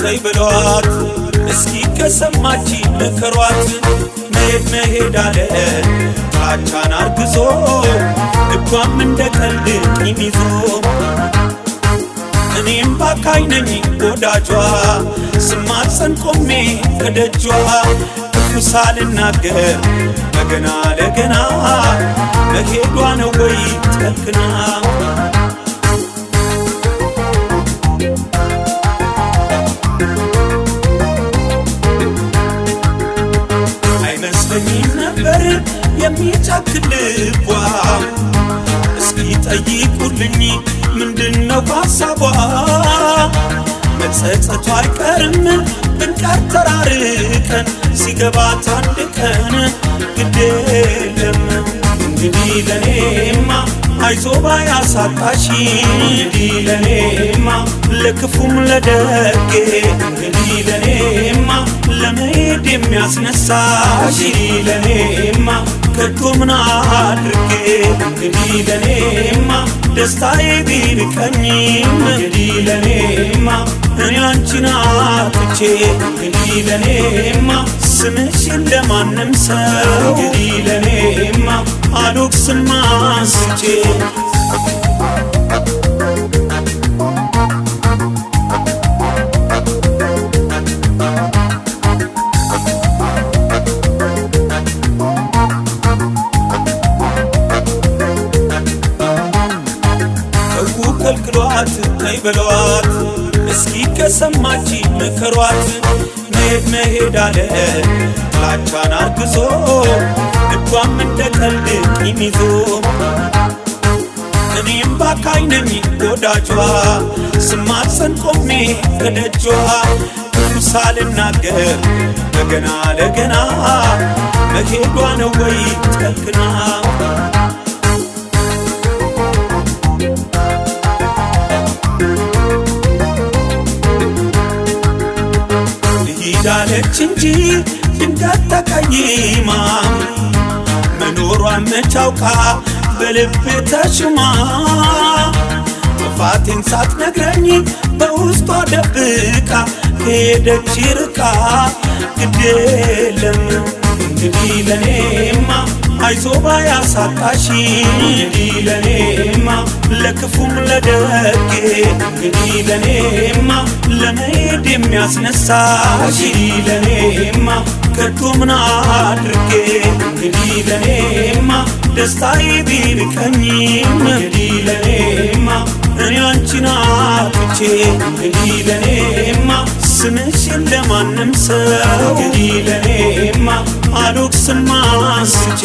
ተይበሏት እስኪ ከሰማች ምከሯት መሄድ አለ ጥላቻን አርግዞ ልቧም እንደ ቀልድ ይዞ እኔም ባካኝ ነኝ ወዳጇ ስማጸን ቆሜ ከደጇ ክፉ ሳልናገር ለገና ለገና መሄዷ ነው ወይ ጨክና አይመስለኝም ነበር የሚጨክን ልቧ እስኪ ጠይቁልኝ ምንድነው ሐሳቧ መጸጸቷ አይቀርም ብንቀር ተራርቀን ሲገባት አንድ ቀን ግድ የለም እንግዲህ ለኔማ አይዞ ባያሳጣሽ እንግዲህ ለኔማ ለክፉም ለደጌ እንግዲህ ለኔማ ለመሄድ የሚያስነሳሽ ለኔማ ከቶ ምን አድርጌ እንግዲህ ለኔማ ደስታዬ ቢርቀኝም እንግዲህ ለኔማ እኔ አንቺን አጥቼ እንግዲህ ለኔማ ስምሽን ለማንም ሰው እንግዲህ ለኔማ አልወቅስም አንስቼ ከልክሏት ተይበሏት እስኪ ከሰማች ምከሯት መሄድ አለ ጥላቻን አርግዞ ልቧም እንደ ቀልድ ይዞ እኔም ባካኝ ነኝ ወዳጇ ስማጸን ቆሜ ከደጇ ክፉ ሳልናገር ለገና ለገና መሄዷ ነው ወይ ጨክና ዳለች እንጂ ድንገት ተቀይማ መኖሯን መቻውቃ በልብ ተሽማ ጥፋቴን ሳትነግረኝ በውስጧ ደብቃ ሄደች ርቃ ግድ የለም እንግዲህ ለኔማ አይዞ ባያሳጣሽ እንግዲህ ለኔማ ለክፉም ለደጌ እንግዲህ ለኔማ ለመሄድ የሚያስነሳሽ ለኔማ ከቶ ምን አድርጌ እንግዲህ ለኔማ ደስታዬ ቢርቀኝም እንግዲህ ለኔማ እኔ አንቺን አጥቼ እንግዲህ ለኔማ ስምሽን ለማንም ሰው እንግዲህ ለኔማ አልወቅስም አንስቼ